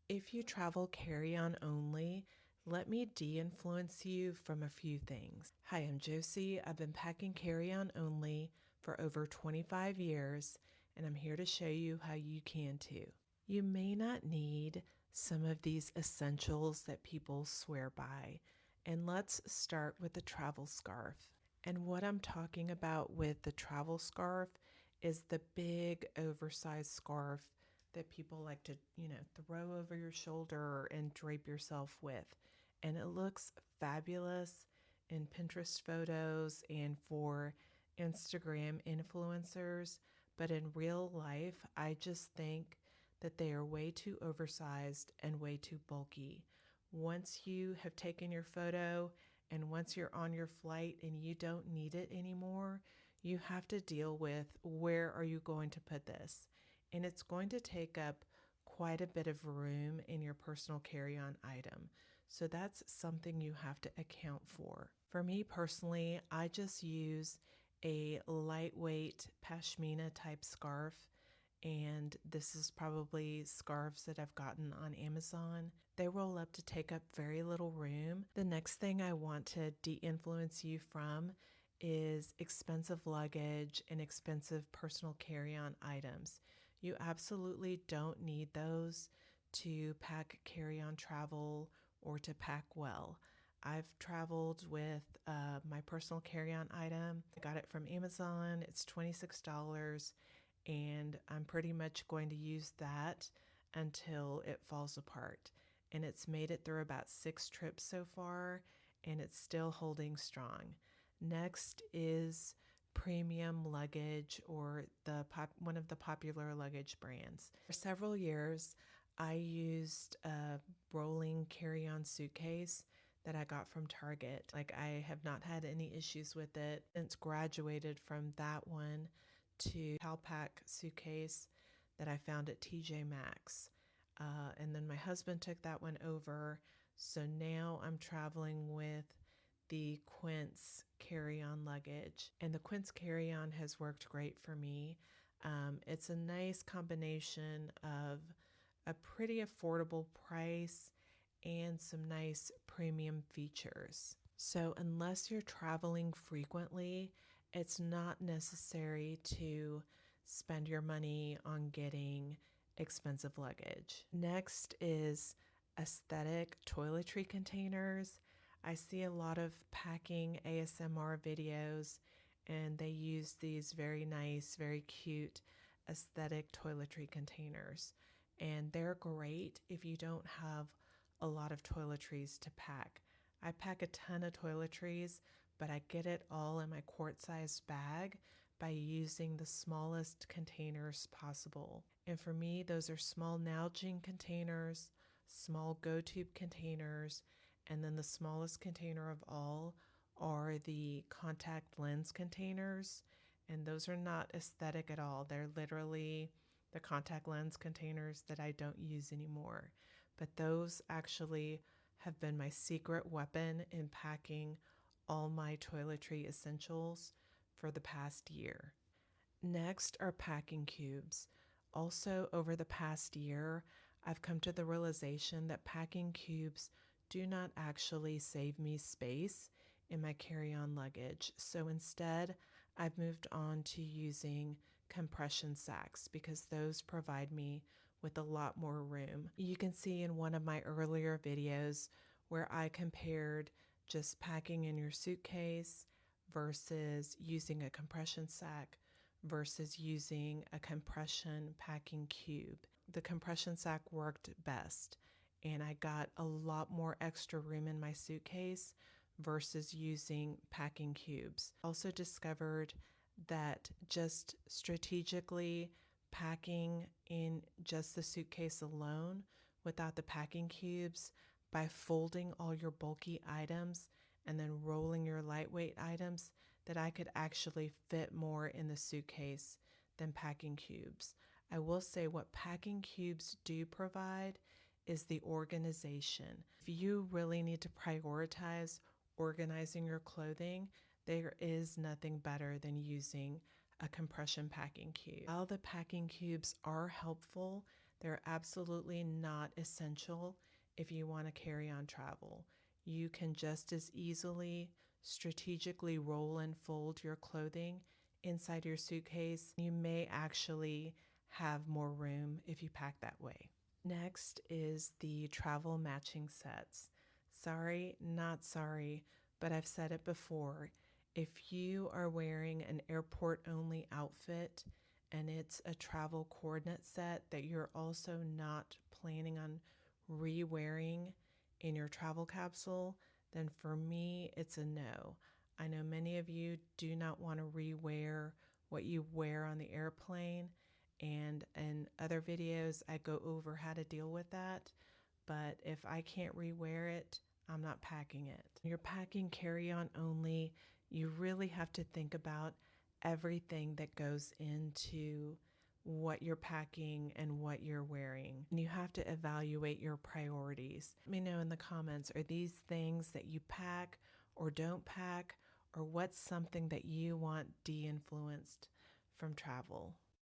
If you travel carry-on only, let me de-influence you from a few things. Hi, I'm Josie. I've been packing carry-on only for over 25 years, and I'm here to show you how you can too. You may not need some of these essentials that people swear by, and let's start with the travel scarf. And what I'm talking about with the travel scarf is the big oversized scarf that people like to, throw over your shoulder and drape yourself with. And it looks fabulous in Pinterest photos and for Instagram influencers. But in real life, I just think that they are way too oversized and way too bulky. Once you have taken your photo and once you're on your flight and you don't need it anymore, you have to deal with where are you going to put this? And it's going to take up quite a bit of room in your personal carry-on item. So that's something you have to account for. For me personally, I just use a lightweight pashmina type scarf, and this is probably scarves that I've gotten on Amazon. They roll up to take up very little room. The next thing I want to de-influence you from is expensive luggage and expensive personal carry-on items. You absolutely don't need those to pack carry-on travel or to pack well. I've traveled with my personal carry-on item. I got it from Amazon. It's $26, and I'm pretty much going to use that until it falls apart. And it's made it through about 6 trips so far, and it's still holding strong. Next is premium luggage, or one of the popular luggage brands. For several years, I used a rolling carry-on suitcase that I got from Target. Like, I have not had any issues with it since graduated from that one to Calpac suitcase that I found at TJ Maxx. And then my husband took that one over. So now I'm traveling with the Quince carry-on luggage. And the Quince carry-on has worked great for me. It's a nice combination of a pretty affordable price and some nice premium features. So unless you're traveling frequently, it's not necessary to spend your money on getting expensive luggage. Next is aesthetic toiletry containers. I see a lot of packing ASMR videos, and they use these very nice, very cute aesthetic toiletry containers. And they're great if you don't have a lot of toiletries to pack. I pack a ton of toiletries, but I get it all in my quart-sized bag by using the smallest containers possible. And for me, those are small Nalgene containers, small GoTube containers, and then the smallest container of all are the contact lens containers. And those are not aesthetic at all. They're literally the contact lens containers that I don't use anymore. But those actually have been my secret weapon in packing all my toiletry essentials for the past year. Next are packing cubes. Also, over the past year, I've come to the realization that packing cubes do not actually save me space in my carry-on luggage. So instead, I've moved on to using compression sacks because those provide me with a lot more room. You can see in one of my earlier videos where I compared just packing in your suitcase versus using a compression sack versus using a compression packing cube. The compression sack worked best, and I got a lot more extra room in my suitcase versus using packing cubes. Also discovered that just strategically packing in just the suitcase alone without the packing cubes, by folding all your bulky items and then rolling your lightweight items, that I could actually fit more in the suitcase than packing cubes. I will say what packing cubes do provide is the organization. If you really need to prioritize organizing your clothing, there is nothing better than using a compression packing cube. While the packing cubes are helpful, They're absolutely not essential if you want to carry on travel. You can just as easily strategically roll and fold your clothing inside your suitcase. You may actually have more room if you pack that way. Next is the travel matching sets. Sorry, not sorry, but I've said it before. If you are wearing an airport only outfit and it's a travel coordinate set that you're also not planning on re-wearing in your travel capsule, then for me, it's a no. I know many of you do not want to re-wear what you wear on the airplane, and in other videos, I go over how to deal with that. But if I can't re-wear it, I'm not packing it. You're packing carry-on only. You really have to think about everything that goes into what you're packing and what you're wearing. And you have to evaluate your priorities. Let me know in the comments, are these things that you pack or don't pack, or what's something that you want de-influenced from travel?